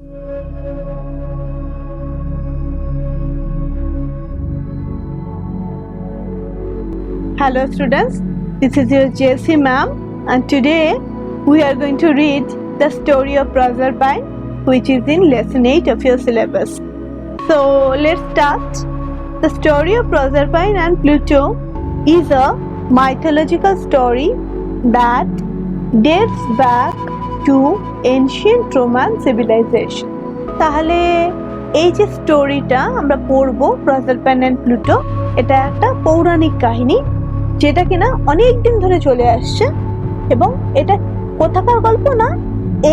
Hello students, this is your Jesse ma'am, and today we are going to read the story of Proserpine, which is in lesson 8 of your syllabus. So let's start. The story of Proserpine and Pluto is a mythological story that dates back to ancient Roman civilization. তাহলে এই যে স্টোরিটা আমরা পড়বো প্রজারপাইন and Pluto, এটা একটা পৌরাণিক কাহিনী যেটা কিনা অনেক দিন ধরে চলে আসছে, এবং এটা কোথাকার গল্প না,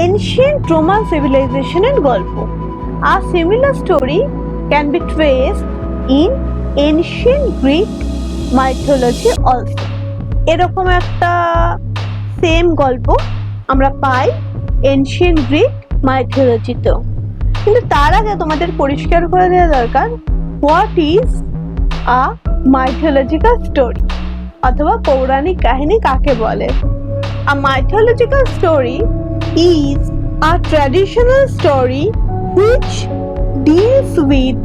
এনশিয়েন্ট রোমান সিভিলাইজেশনের গল্প। A similar story can be traced in ancient Greek mythology also. এরকম একটা সেম গল্প আমরা পাই এনশিয়েন্ট গ্রিক মাইথোলজিতেও। কিন্তু তার আগে তোমাদের পরিষ্কার করে দেওয়া দরকার, what is a mythological story অথবা পৌরাণিক কাহিনী কাকে বলে। A mythological story is a traditional story which deals with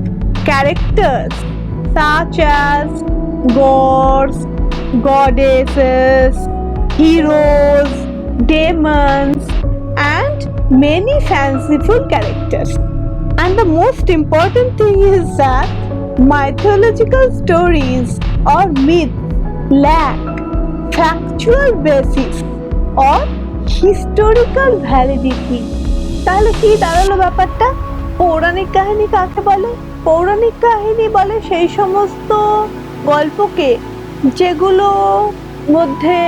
characters such as gods, goddesses, heroes, demons, and many fanciful characters. And the most important thing is that mythological stories or myths lack factual basis or historical validity. তাহলে কি দাঁড়ালো ব্যাপারটা? পৌরাণিক কাহিনী কাকে বলে? পৌরাণিক কাহিনী বলে সেই সমস্ত গল্পকে যেগুলো মধ্যে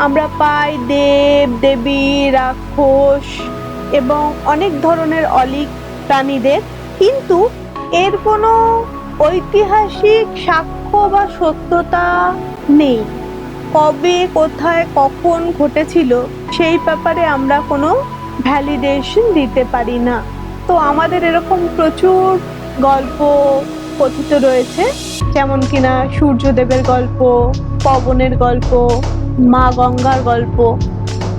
আমরা পাই দেব দেবী, রাক্ষস এবং অনেক ধরনের অলীক প্রাণীদের, কিন্তু এর কোনো ঐতিহাসিক সাক্ষ্য বা সত্যতা নেই। কবে, কোথায়, কখন ঘটেছিল সেই ব্যাপারে আমরা কোনো ভ্যালিডেশন দিতে পারি না। তো আমাদের এরকম প্রচুর গল্প কথিত রয়েছে, যেমন কিনা সূর্যদেবের গল্প, পবনের গল্প, মা গঙ্গার গল্প।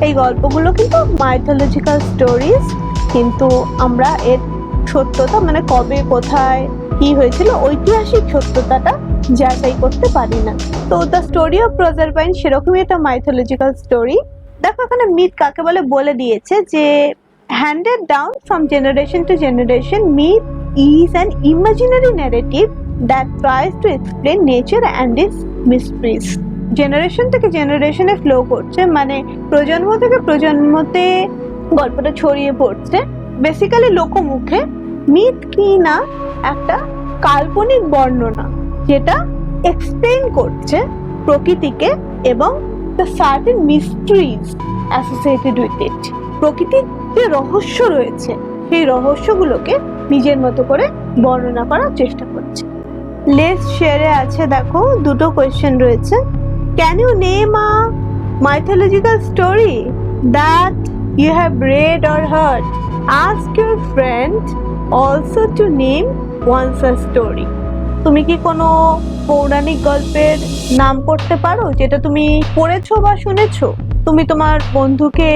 এই গল্পগুলো কিন্তু মাইথোলজিক্যাল স্টোরিজ, কিন্তু আমরা এর সত্যতা মানে কবে, কোথায়, কি হয়েছিল ঐতিহাসিক সত্যতাটা যাচাই করতে পারি না। তো দ্য স্টোরি অফ প্রজারপাইন সেরকমই একটা মাইথোলজিক্যাল স্টোরি। দেখো এখানে মিথ কাকে বলে দিয়েছে যে handed down from generation to generation, myth is an imaginary narrative that tries to explain nature and its mysteries. Generation থেকে জেনারেশনে ফ্লো করছে, মানে প্রজন্ম থেকে প্রজন্মতে গল্পটা ছড়িয়ে পড়ছে। বেসিক্যালি লোকমুখে মিথ কি না একটা কাল্পনিক বর্ণনা যেটা এক্সপ্লেইন করছে প্রকৃতিকে এবং the certain mysteries associated with it. প্রকৃতির যে রহস্য রয়েছে সেই রহস্যগুলোকে নিজের মতো করে বর্ণনা করার চেষ্টা করছে। লেস শেয়ারে আছে, দেখো দুটো কোয়েশ্চেন রয়েছে। Can you name a mythological story that you have read or heard? Ask your friend also to name one such story. তুমি কি কোনো পৌরাণিক গল্পের নাম করতে পারো যেটা তুমি পড়েছো বা শুনেছো? তুমি তোমার বন্ধুকে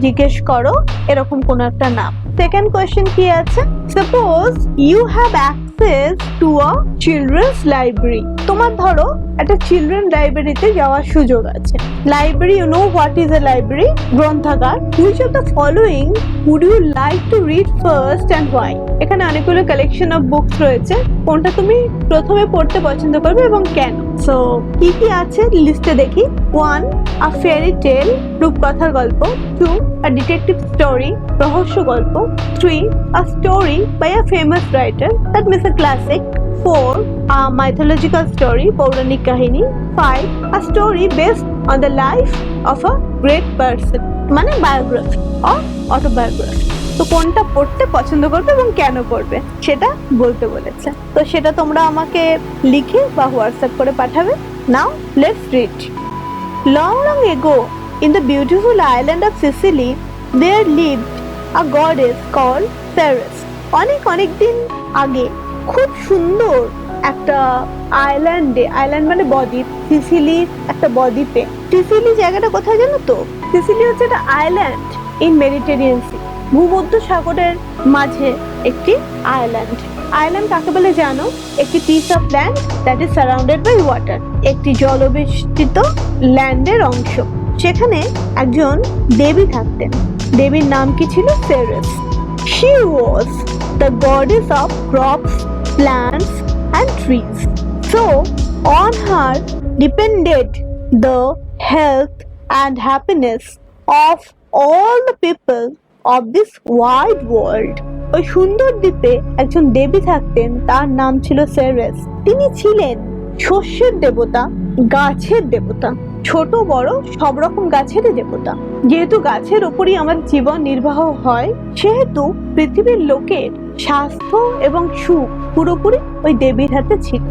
জিজ্ঞেস করো এরকম কোন একটা নাম। সেকেন্ড কোয়েশ্চেন কি আছে? Suppose you have access to a children's library. তোমার ধরো একটা চিলড্রেন লাইব্রেরিতে যাওয়ার সুযোগ আছে। Library, you know what is a library? গ্রন্থাগার। Which of the following would you like to read first and why? এখানে অনেকগুলো কালেকশন অফ বুকস রয়েছে, কোনটা তুমি প্রথমে পড়তে পছন্দ করবে এবং কেন? সো কি কি আছে লিস্টে দেখি। 1. আ ফেয়ারি টেল, রূপকথার গল্প। 2. আ ডিটেকটিভ স্টোরি, রহস্য গল্প। 3. A story by a famous writer, that means a classic. 4. A mythological story, পৌরাণিক কাহিনী। 5. A story based on the life of a great person, মানে বায়োগ্রাফি অর অটোবায়োগ্রাফি। তো কোনটা পড়তে পছন্দ করবে এবং কেন করবে সেটা বলতে বলেছে। তো সেটা তোমরা আমাকে লিখে বা হোয়াটসঅ্যাপ করে পাঠাবে। Now let's read. Long, long ago, in the beautiful island of Sicily, there lived a goddess called Ceres. অনেক দিন আগে খুব সুন্দর একটা আইল্যান্ডে, আইল্যান্ড মানে বদ্বীপ, সিসিলির একটা বদ্বীপে। সিসিলি জায়গাটা কোথায় জানো তো? সিসিলি হচ্ছে একটা আইল্যান্ড ইন মেডিটেরিয়ান সি, ভূমধ্য সাগরের মাঝে একটি আইল্যান্ড। আইল্যান্ড কাকে বলে জানো? একটি piece of land that is surrounded by water, একটি জলবেষ্টিত ল্যান্ডের অংশ। সেখানে একজন দেবী থাকতেন। দেবীর নাম কি ছিল? Ceres. She was the goddess of crops, plants and trees. So on her depended the health and happiness of all the people of this wide world. ওই সুন্দর দ্বীপে একজন দেবী থাকতেন, তার নাম ছিল সেরেস। তিনি ছিলেন শস্যের দেবতা, গাছের দেবতা, ছোট বড় সব রকম গাছেরই দেবতা। যেহেতু গাছের উপরই আমার জীবন নির্বাহ হয়, সেহেতু পৃথিবীর লোকের স্বাস্থ্য এবং সুখ পুরোপুরি ওই দেবীর হাতে ছিল।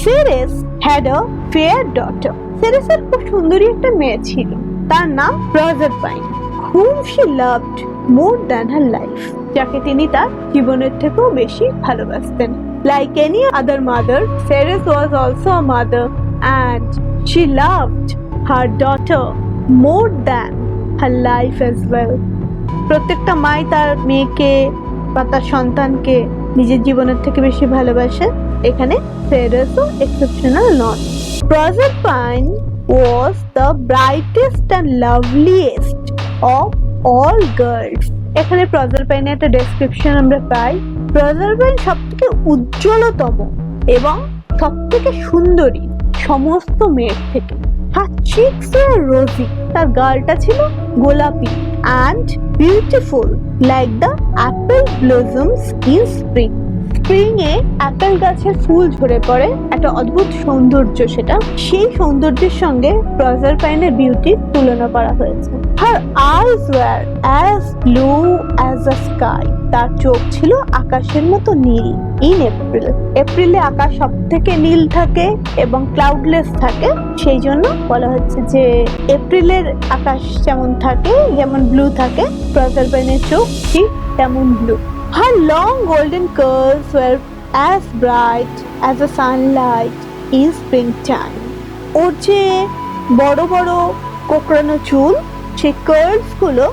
Ceres had a fair daughter. সেরেসের খুব সুন্দরী একটা মেয়ে ছিল, তার নাম প্রজারপাইন, whom she loved more than her life, যাকে তিনি তার জীবনের থেকেও বেশি ভালোবাসতেন। Like any other mother, Ceres was also a mother and she loved her daughter more than her life as well. প্রত্যেকটা মাই তার মেয়েকে বা তার সন্তানকে নিজের জীবনের থেকে বেশি ভালোবাসে। এখানে সেরেসও এক্সেপশনাল নন। Proserpine was the brightest and loveliest of all girls. এখানে প্রজারপাইনের একটা ডেসক্রিপশন আমরা পাই। প্রজারপাইন সবথেকে উজ্জ্বলতম এবং সবথেকে সুন্দরী সমস্ত মেয়ের থেকে। Her cheeks were rosy, তার গালটা ছিল গোলাপি, and beautiful like the apple blossoms in spring. Spring A Apple গাছের ফুল ঝরে পড়ে, একটা অদ্ভুত সৌন্দর্য সেটা। সেই সৌন্দর্যের সঙ্গে প্রজারপাইনের বিউটির তুলনা করা হয়েছে। Her eyes were as blue as the sky. তার চোখ ছিল আকাশের মতো নীল। ইন এপ্রিল, এপ্রিলে আকাশ সব থেকে নীল থাকে এবং ক্লাউডলেস থাকে, সেই জন্য বলা হচ্ছে যে এপ্রিলের আকাশ যেমন থাকে, যেমন ব্লু থাকে, প্রজারপাইনের চোখ ঠিক তেমন blue. Her long golden curls were as bright as the sunlight in springtime. ওর যে বড় বড় কোঁকড়ানো চুল, সেই কার্লস গুলো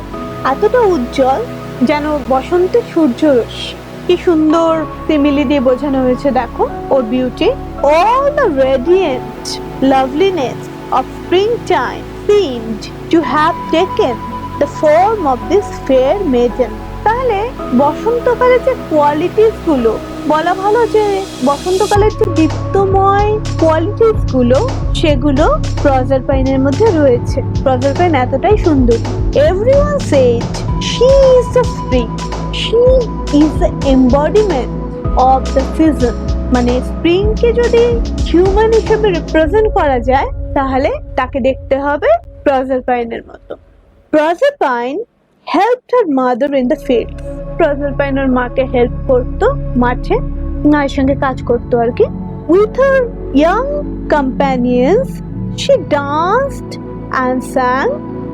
এতটা উজ্জ্বল যেন বসন্তের সূর্যরশ্মি। কি সুন্দর সিমিলি দিয়ে বোঝানো হয়েছে দেখো ওর beauty. All the radiant loveliness of springtime seemed to have taken the form of this fair maiden. তাহলে বসন্তকালের যে কোয়ালিটিস গুলো, বলা ভালো যে বসন্তকালের যে দীপ্তময় কোয়ালিটিস গুলো, সেগুলো প্রজারপাইনের মধ্যে রয়েছে। প্রজারপাইন এতটাই সুন্দর। Everyone said she is the spring, she is the embodiment of the season. মানে স্প্রিংকে যদি হিউম্যান হিসেবে রিপ্রেজেন্ট করা যায়, তাহলে তাকে দেখতে হবে প্রজারপাইনের মতো। Proserpine helped her mother in the field. Proserpine ওর মাকে হেল্প করতো মাঠে, মায়ের সঙ্গে কাজ করতো আর কি। With her young companions, she danced and sang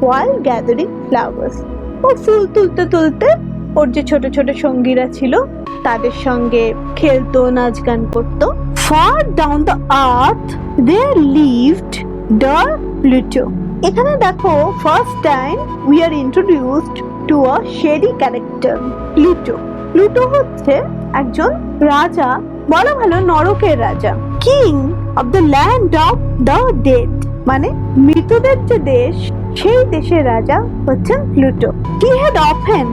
while gathering flowers. ও ফুল তুলতে তুলতে ওর যে ছোট ছোট সঙ্গীরা ছিল তাদের সঙ্গে খেলতো, নাচ গান করতো। Far down the earth there lived the Pluto. এখানে দেখো first time we are introduced to a shady character, Pluto. Pluto হচ্ছে একজন রাজা, বলা ভালো নরকের রাজা। King of the land of the dead, মানে মৃতদের যে দেশ, সেই দেশের রাজা হচ্ছেন Pluto. He had often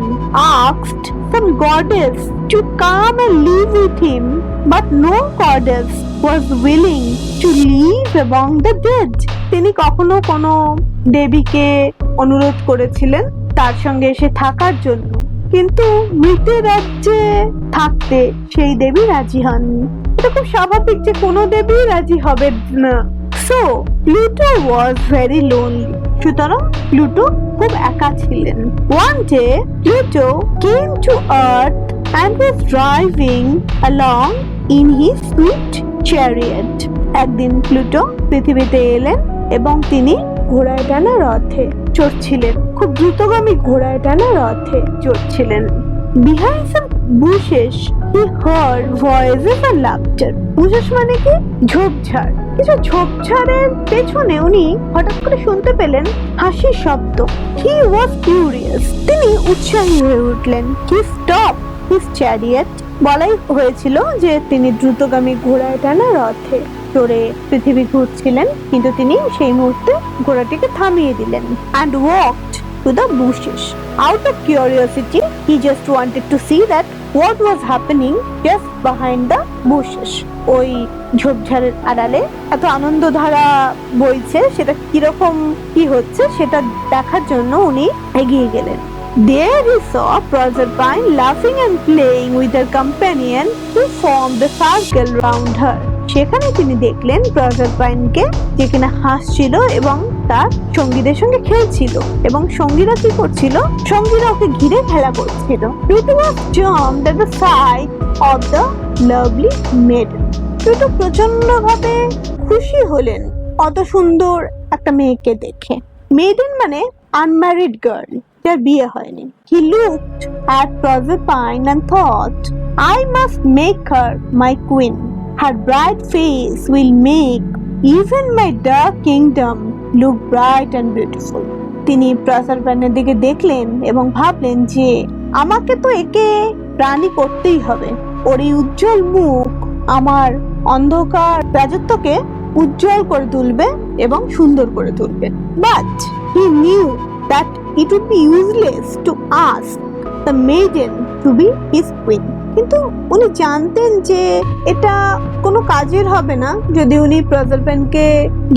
asked some goddess to come and live with him, but no goddess was willing to live among the dead. তিনি কখনো কোনো দেবীকে অনুরোধ করেছিলেন তার সঙ্গে এসে থাকার জন্য, কিন্তু মৃতের রাজ্যে থাকতে সেই দেবী রাজি হননি। এটা খুব স্বাভাবিক যে কোনো দেবী রাজি হবে না। So Pluto was very lonely. সুতরাং প্লুটো খুব একা ছিলেন। One day Pluto came to Earth and was driving along in his swift chariot. একদিন প্লুটো পৃথিবীতে এলেন এবং তিনি ঘোড়ায় টানা রথে চড়ছিলেন, খুব দ্রুতগামী ঘোড়ায় টানা রথে চড়ছিলেন। Behind some bushes he heard voices and laughter. bushes মানে কি? ঝোপঝাড়। কিছু ঝোপঝাড়ের পেছনে উনি হঠাৎ করে শুনতে পেলেন হাসির শব্দ। He was curious. তিনি উৎসাহী হয়ে উঠলেন। He stopped his chariot. বলাই হয়েছিল যে তিনি দ্রুতগামী ঘোড়ায় টানা রথে চড়ে পৃথিবী ঘুরছিলেন, কিন্তু তিনি সেই মুহূর্তে ঘোড়াটিকে থামিয়ে দিলেন। And walked to the bushes. Out of curiosity, he just wanted to see that what was happening just behind the bushes. ওই ঝোপঝাড়ের আড়ালে এত আনন্দধারা বইছে, সেটা কিরকম কি হচ্ছে সেটা দেখার জন্য উনি এগিয়ে গেলেন। There he saw Proserpine laughing and playing with her companion who formed a circle round her. সেখানে তিনি দেখলেন প্রজারপাইনকে, যে কিনা হাসছিল এবং তার সঙ্গীদের সঙ্গে খেলছিল, এবং সঙ্গীরা কি করছিল, সঙ্গীরা ওকে ঘিরে খেলা করছিল। Pluto was charmed at the sight of the lovely maiden. Pluto প্রচন্ডভাবে খুশি হলেন অত সুন্দর একটা মেয়েকে দেখে। মেডেন মানে আনম্যারিড গার্ল, যার বিয়ে হয়নি। He looked at Proserpine and thought, I must make her my queen. Her bright face will make even my dark kingdom look bright and beautiful. তিনি প্রজারপাইনের দিকে দেখলেন এবং ভাবলেন যে আমাকে তো একে রানী করতেই হবে। ওর এই উজ্জ্বল মুখ আমার অন্ধকার রাজত্বকে উজ্জ্বল করে তুলবে এবং সুন্দর করে তুলবে। But he knew that it would be useless to ask the maiden to be his queen. কিন্তু উনি জানতেন যে এটা কোনো কাজের হবে না যদি উনি প্রজারপাইনকে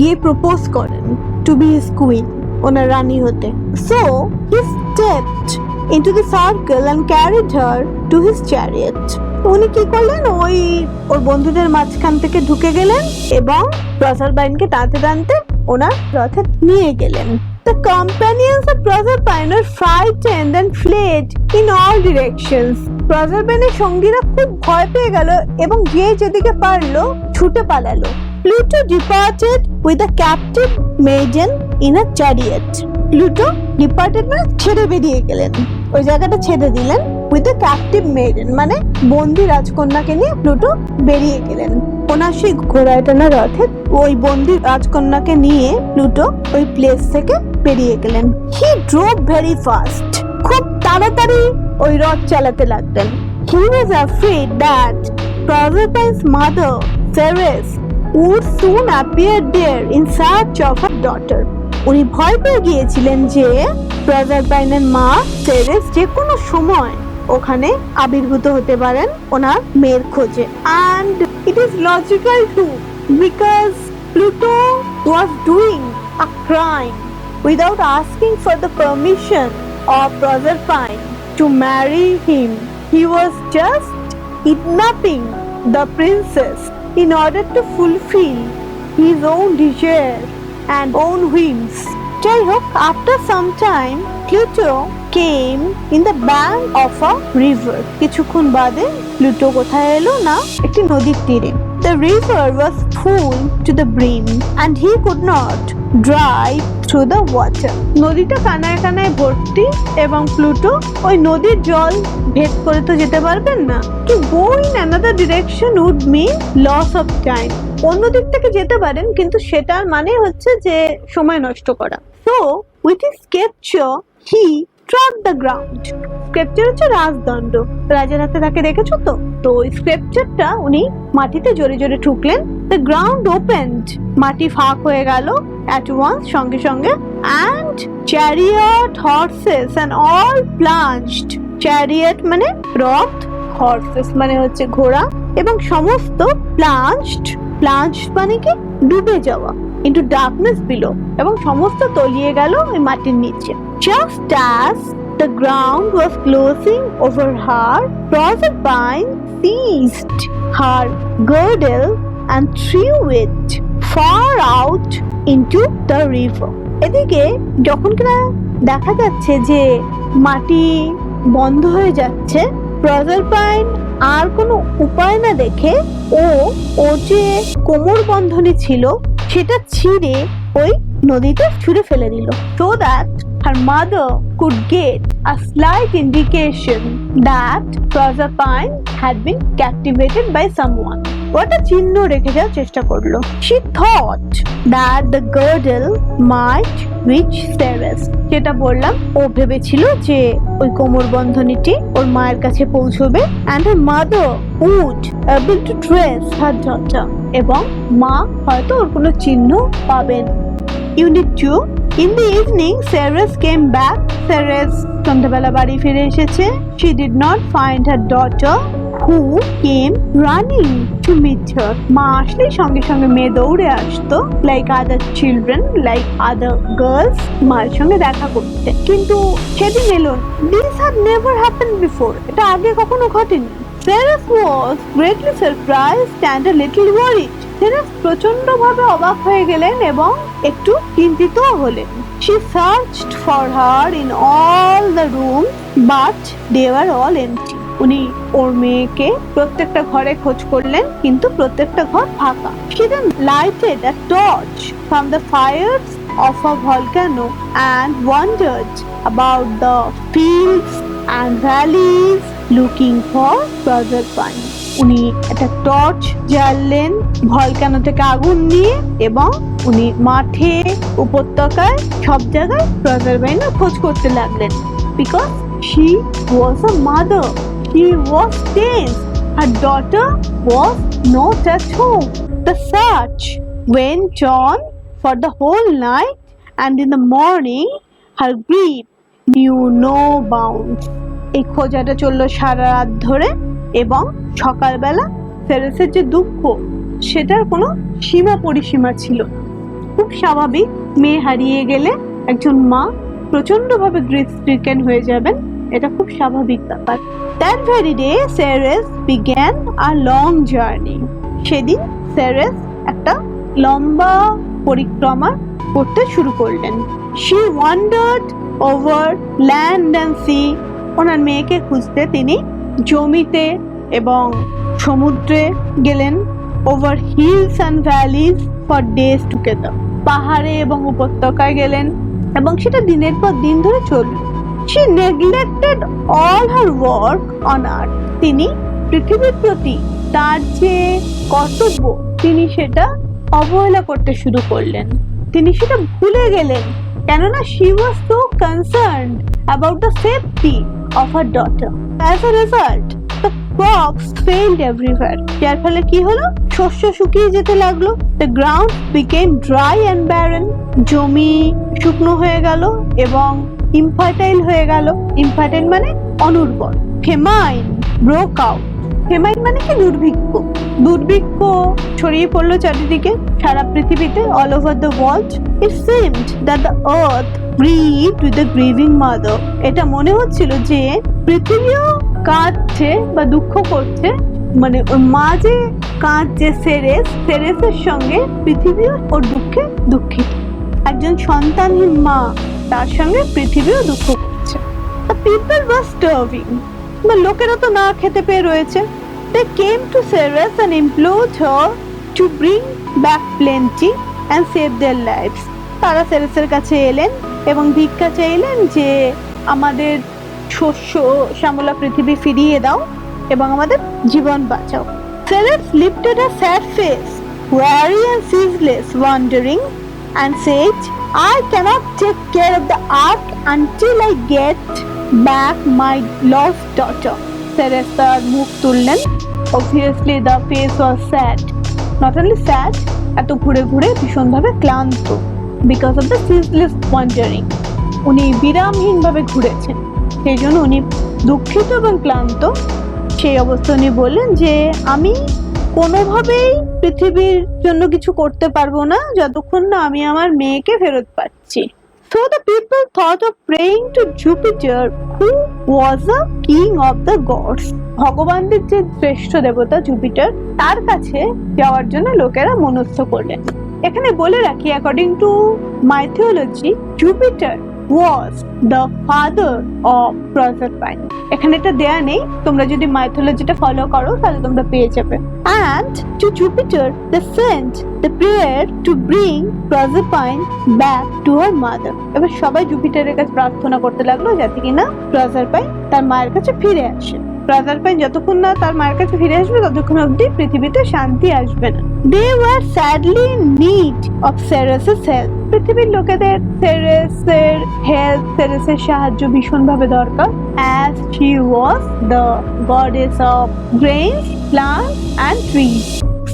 গিয়ে প্রপোজ করেন to be his queen, ওনার রানী হতে। So he stepped into the circle and carried her to his chariot. উনি কি করলেন, ওর বন্ধুদের মাঝখান থেকে ঢুকে গেলেন এবং প্রজারপাইনকে টানতে টানতে ওনার রথে নিয়ে গেলেন। The companions of Proserpine were frightened and fled in all directions. প্রজারপাইনের সঙ্গীরা খুব ভয় পেয়ে গেল এবং যে যেদিকে পারলো ছুটে পালালো। Pluto departed with a captive maiden in a chariot. Pluto departed মানে ছেড়ে বেরিয়ে গেলেন, ওই জায়গাটা ছেড়ে দিলেন। with a captive maiden মানে বন্দী রাজকন্যাকে নিয়ে প্লুটো বেরিয়ে গেলেন। ওনার সেই ঘোড়ায় টানা রথে ওই বন্দী রাজকন্যাকে নিয়ে প্লুটো ওই প্লেস থেকে বেরিয়ে গেলেন। He drove very fast. খুব তাড়াতাড়ি ওই রথ চালাতে লাগলেন। He was afraid that Proserpine's mother, Ceres, would soon appear there in search of her daughter. উনি ভয় পেয়ে গিয়েছিলেন যে প্রজারপাইনের মা সেরেস যে কোনো সময় ওখানে আবির্ভূত হতে পারেন ওনার মেয়ের খোঁজে। And it is logical too, because Pluto was doing a crime without asking for the permission of Proserpine to marry him. He was just kidnapping the princess in order to fulfill his own desire and own whims. যাই হোক, after some time Pluto came in the bank of a river. কিছুক্ষণ বাদে Pluto কোথায় এলো না, একটি নদীর তীরে। The river was full to the brim and he could not drive through the water. নদীটা কানায় কানায় ভর্তি এবং প্লুটো ওই নদীর জল ভেদ করে তো যেতে পারবেন না। To go in another direction would mean loss of time. অন্য দিক থেকে যেতে পারেন, কিন্তু সেটার মানে হচ্ছে যে সময় নষ্ট করা। So with his sceptre he struck the ground. স্ক্রিপ্চার হচ্ছে রাজদণ্ড, রাজার হাতে থাকে দেখেছো তো। তো ওই স্ক্রিপ্চারটা উনি মাটিতে জোরে জোরে ঠুকলেন। The ground opened, মাটি ফাঁক হয়ে গেল at once, সঙ্গে সঙ্গে, and chariot, horses and all plunged. chariot মানে রথ, horses মানে হচ্ছে ঘোড়া, এবং সমস্ত plunged মানে কি ডুবে যাওয়া, into darkness below, এবং সমস্ত তলিয়ে গেল ওই মাটির নিচে। Just as the ground was closing over her, Proserpine seized her girdle and threw it far out into the river. এদিকে যখন কিনা দেখা যাচ্ছে যে মাটি বন্ধ হয়ে যাচ্ছে, প্রজারপাইন আর কোনো উপায় না দেখে ও যে কোমর বন্ধনী ছিল সেটা ছিঁড়ে ওই নদীতে ছুঁড়ে ফেলে দিল, so that her mother could get a slight indication that Proserpine had been captivated by someone. ওটা চিহ্ন রেখে যাওয়ার চেষ্টা করলো। She thought that the girdle might reach Ceres. যেটা বললাম, ও ভেবেছিল যে ওই কোমর বন্ধনীটি ওর মায়ের কাছে পৌঁছবে, and her mother would able to trace her daughter. এবং মা হয়তো ওর কোনো চিহ্ন পাবেন। Unit 2. In the evening, Ceres came back. Ceres সন্ধ্যাবেলা বাড়ি ফিরে এসেছে। She did not find her daughter, who came running to meet her. মা আসলে সঙ্গে সঙ্গে মেয়ে দৌড়ে আসতো, like other children, like other girls, মার সঙ্গে দেখা করতে। কিন্তু সেদিন এলো। This had never happened before. এটা আগে কখনো ঘটেনি। Ceres was greatly surprised and a little worried. Ceres প্রচন্ডভাবে অবাক হয়ে গেলেন এবং একটু চিন্তিত হলেন। She searched for her in all the rooms, but they were all empty. উনি ওর মেয়েকে প্রত্যেকটা ঘরে খোঁজ করলেন, কিন্তু প্রত্যেকটা ঘর ফাঁকা। She then lighted a torch from the fires of a volcano and wandered about the fields and valleys looking for Proserpine. উনি একটা টর্চ জ্বাললেন ভলকানো থেকে আগুন নিয়ে, এবং উনি মাঠে, উপত্যকায়, সব জায়গায় প্রজারবাইনের খোঁজ করতে লাগলেন। Because she was a mother, she was tense, her daughter was not at home. The search went on for the whole night, and in the morning her grief knew no bounds. এই খোঁজাটা চললো সারা রাত ধরে, এবং সকালবেলা সেরেসের যে দুঃখ, সেটার কোনো সীমা পরিসীমা ছিল। খুব স্বাভাবিক, মেয়ে হারিয়ে গেলে একজন মা প্রচন্ডভাবে গ্রিফ স্ট্রিকেন হয়ে যাবেন, এটা খুব স্বাভাবিক ব্যাপার। That very day Ceres began a long journey. সেদিন সেরেস একটা লম্বা পরিক্রমা করতে শুরু করলেন। She wandered over land and sea. ওনার মেয়েকে খুঁজতে তিনি জমিতে এবং সমুদ্রে গেলেন। Over hills and valleys for days together. পাহাড়ে এবং উপত্যকায় গেলেন, এবং সেটা দিনের পর দিন ধরে চলল। She neglected all her work on earth. তিনি পৃথিবীর প্রতি তার যে কর্তব্য, তিনি সেটা অবহেলা করতে শুরু করলেন। তিনি সেটা ভুলে গেলেন, কেননা she was so concerned about the safety of her daughter. As a result, the crops failed everywhere. যার ফলে কি হলো? শস্য শুকিয়ে যেতে লাগলো। The ground became dry and barren. জমি শুকনো হয়ে গেল এবং ইনফার্টাইল হয়ে গেল। ইনফার্টাইল মানে অনুর্বর। Famine broke out. Famine মানে কি? দুর্ভিক্ষ। দুর্ভিক্ষ ছড়িয়ে পড়লো চারিদিকে, সারা পৃথিবীতে, all over the world. It seemed that the earth grieved with the grieving mother. এটা মনে হচ্ছিল যে পৃথিবীও কাঁদছে বা দুঃখ করছে, মানে ওর মা যে কাঁদছে সেরেসের সঙ্গে পৃথিবীও ওর দুঃখে দুঃখিত। একজন সন্তানহীন মা, তার সঙ্গে পৃথিবীও দুঃখ করছে। The people were starving. লোকেরা তো না খেতে পেয়ে রয়েছে। They came to Ceres and implored her to bring back plenty and save their lives. তারা সেরেসের কাছে এলেন এবং ভিক্ষা চাইলেন যে আমাদের শস্য শ্যামলা পৃথিবী ফিরিয়ে দাও এবং আমাদের জীবন বাঁচাও। Ceres lifted a sad face, weary and ceaseless wandering, and said, I cannot take care of the ark until I get back my lost daughter. Ceres তার মুখ তুললেন। Obviously the face was sad. Not only sad, এত ঘুরে ঘুরে ভীষণভাবে ক্লান্ত, because of the ceaseless wandering. উনি বিরামহীনভাবে ঘুরেছেন, সেই জন্য উনি দুঃখিত এবং ক্লান্ত। সেই অবস্থা উনি বললেন যে আমি কোনোভাবেই পৃথিবীর জন্য কিছু করতে পারবো না যতক্ষণ না আমি আমার মেয়েকে ফেরত পাচ্ছি। So the people thought of praying to Jupiter, who was the king of the gods. ভগবানদের যে শ্রেষ্ঠ দেবতা জুপিটার, তার কাছে যাওয়ার জন্য লোকেরা মনস্থ করলেন। এখানে বলে রাখি, according to mythology, Jupiter was the father of Proserpine. এখানে এটা দেয়া নেই, তোমরা যদি মাইথোলজিটা ফলো করো তাহলে তোমরা পেয়ে যাবে। And to Jupiter they sent the prayer to bring Proserpine back to her mother. এবার সবাই জুপিটারের কাছে প্রার্থনা করতে লাগলো যাতে কিনা Proserpine তার মায়ের কাছে ফিরে আসে। Proserpine যতক্ষণ না তার মায়ের কাছে ফিরে আসবে ততক্ষণ অবধি পৃথিবীতে শান্তি আসবে না। They were sadly in need of Ceres's help. পৃথিবীর লোকেদের সেরেসের হেল্প, সেরেসের সাহায্য ভীষণভাবে দরকার, as she was the goddess of grains, plants and trees.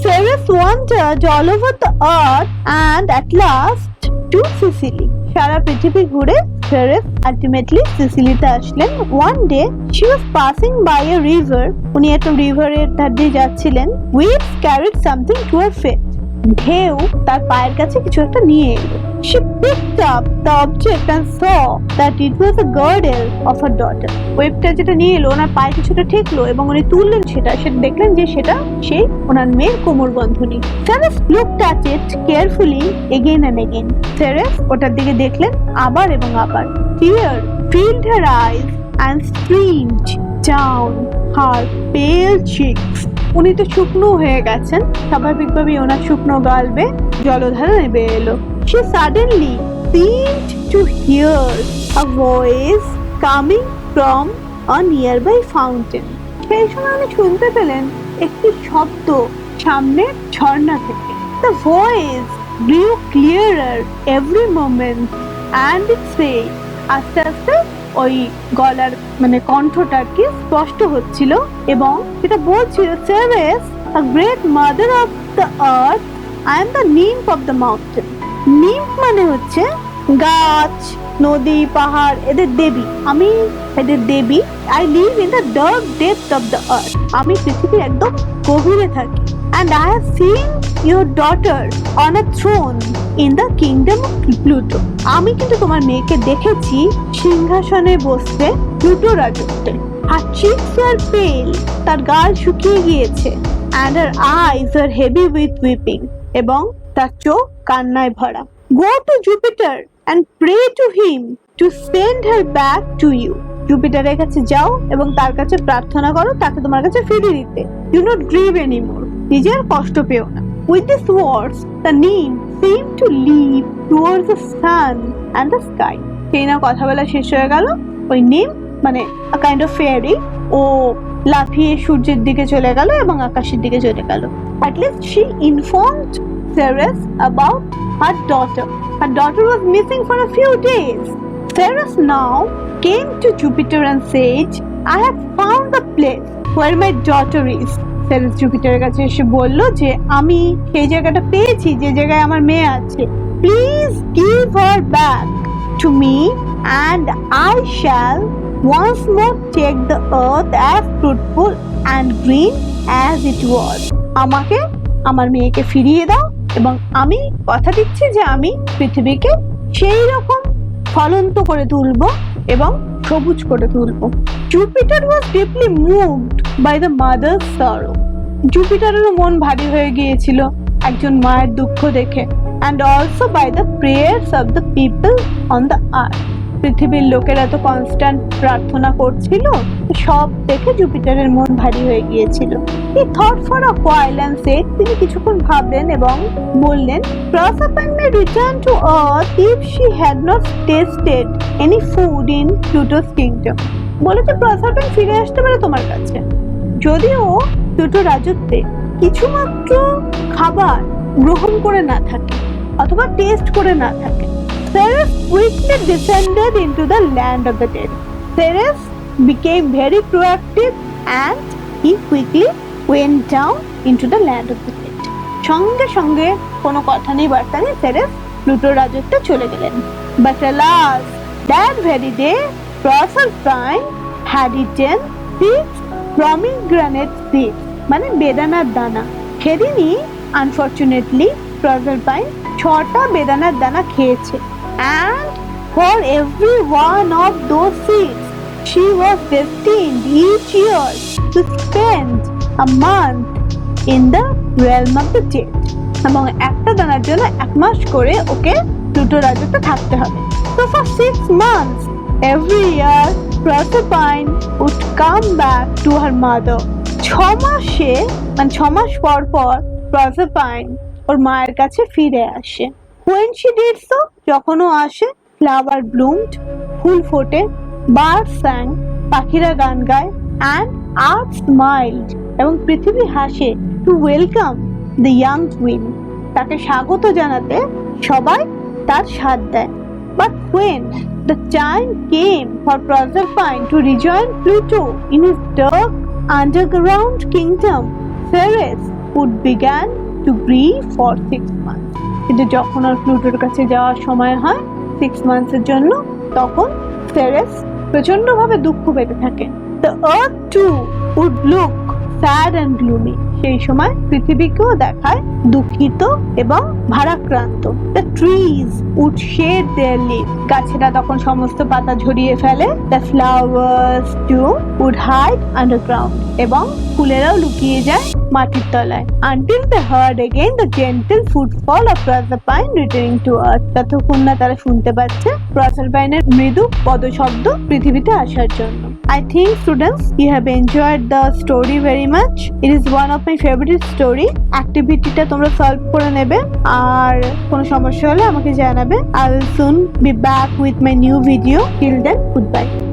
Ceres wandered all over the earth and at last to Sicily. সারা পৃথিবী ঘুরে Ceres ultimately সিসিলিতে আসলেন। One day she was passing by a river. উনি একটা রিভারের ধার দিয়ে যাচ্ছিলেন। Waves carried something to her feet. ঢেউ তার পায়ের কাছে কিছু একটা নিয়ে এলো। She picked up the object and saw that it was a girdle of her daughter. ওয়েবটা যেটা নিয়ে এলো ওনার পায়ে কিছুটা ঠেকলো এবং উনি তুললেন সেটা দেখলেন যে সেটা সেই ওনার মেয়ের কোমর বন্ধনী। Ceres looked at it carefully again and again. Ceres ওটার দিকে দেখলেন আবার এবং আবার। Tear filled her eyes and streamed down her pale cheeks. উনি তো শুকনো হয়ে গেছেন, স্বাভাবিকভাবেই ওনার শুকনো গাল বেয়ে জলধারা নেমে এলো। She suddenly seemed to hear a voice coming from a nearby fountain. সেই সময় উনি শুনতে পেলেন একটি শব্দ সামনের ঝর্ণা থেকে। The voice grew clearer every moment and it said, আস্তে আস্তে ওই গলার মানে কণ্ঠটা কি স্পষ্ট হচ্ছিল এবং সেটা বলছিল, Ceres, a great mother of the earth, I am the nymph of the mountain. nymph মানে হচ্ছে গাছ, নদী, পাহাড় এদের দেবী। আমি এদের দেবী। I live in the dark depth of the earth. আমি পৃথিবীর একদম গভীরে থাকি। And I have seen your daughter on a throne in the kingdom of Pluto. আমি কিন্তু তোমার মেয়েকে দেখেছি সিংহাসনে বসতে প্লুটো রাজত্বে। Her cheeks are pale, তার গাল শুকিয়ে গিয়েছে। And her eyes are heavy with weeping, এবং তার চোখ কান্নায় ভরা। Go to Jupiter and pray to him to send her back to you. জুপিটারের কাছে যাও এবং তার কাছে প্রার্থনা করো তাকে তোমার কাছে ফিরিয়ে দিতে। Do not grieve anymore. নিজের কষ্ট পেও না। With these words, the nymph seemed to leap towards the sun and the sky. সেই না কথা বলা শেষ হয়ে গেল, ওই nymph মানে a kind of fairy, ও লাফিয়ে সূর্যের দিকে চলে গেল এবং আকাশের দিকে চলে গেল। At least she informed Ceres about her daughter. Her daughter was missing for a few days. Ceres now came to Jupiter and said, I have found the place where my daughter is. Ceres জুপিটারের কাছে এসে বলল যে আমি সেই জায়গাটা পেয়েছি যে জায়গায় আমার মেয়ে আছে। Please give her back to me and I shall once more take the earth as fruitful and green as it was. আমাকে আমার মেয়েকে ফিরিয়ে দাও এবং আমি কথা দিচ্ছি যে আমি পৃথিবীকে সেই রকম ফলন্ত করে তুলব এবং সবুজ করে তুলব। Jupiter was deeply moved by the mother's sorrow. জুপিটারেরও মন ভারী হয়ে গিয়েছিল একজন মায়ের দুঃখ দেখে, and also by the prayers of the people on the earth. পৃথিবীর লোকেরা তো কনস্ট্যান্ট প্রার্থনা করছিল, সব দেখে জুপিটারের মন ভারী হয়ে গিয়েছিল। He thought for a while and said, তিনি কিছুক্ষণ ভাবলেন এবং বললেন, Proserpine may return to earth if she had not tasted any food in Pluto's kingdom. বলেছে Proserpine ফিরে আসতে পারে তোমার কাছে যদিও প্লুটো রাজত্বে কিছুমাত্র খাবার গ্রহণ করে না থাকে অথবা টেস্ট করে না থাকে। Ceres quickly descended into the land of the dead. Ceres became very proactive and he quickly went down into the land of the dead. সঙ্গে সঙ্গে কোনো কথা নেই বার্তা নেই, Ceres প্লুটো রাজত্বে চলে গেলেন। But alas, that very day Proserpine had eaten 6 pomegranate seeds, মানে বেদানার দানা। সেদিনই আনফরচুনেটলি Proserpine 6টা বেদানার দানা খেয়েছে। And for every one of those seeds, she was destined each year to spend a month in the realm of the dead. এবং একটা দানার জন্য 1 মাস করে ওকে প্লুটো রাজত্বে থাকতে হবে। So for 6 months, every year, Proserpine would come back to her mother. 6 মাসে মানে 6 মাস পর পর Proserpine ওর মায়ের কাছে ফিরে আসে। When she did so, যখন ও আসে, flower bloomed, ফুল ফোটে, birds sang, পাখিরা গান গায়, and earth smiled, এবং পৃথিবী হাসে to welcome the young twin. তাকে স্বাগত জানাতে সবাই তার সাথ দেয়। But when the time came for Proserpine to rejoin Pluto in his dark underground kingdom, Ceres would begin to grieve for 6 months. কিন্তু যখন আর প্লুটোর কাছে যাওয়ার সময় হয় 6 মান্থসের জন্য, তখন সেরেস প্রচন্ডভাবে দুঃখ পেতে থাকে। The earth too would look sad and gloomy. সেই সময় পৃথিবীকেও দেখায় দুঃখিত এবং ভারাক্রান্ত। The trees would shed their leaves. গাছেরা তখন সমস্ত পাতা ঝরিয়ে ফেলে। The flowers too would hide underground. এবং ফুলেরাও লুকিয়ে যায় মাটির তলায়। Until they heard again the gentle footfall of Proserpine returning to earth. ততক্ষণ না তারা শুনতে পাচ্ছে Proserpineর মৃদু পদশব্দ পৃথিবীতে আসার জন্য। I think students you have enjoyed the story very much. It is one of my favorite story. Activity-টা তোমরা সলভ করে নেবে, আর কোনো সমস্যা হলে আমাকে জানাবে। I will soon be back with my new video. Till then, goodbye.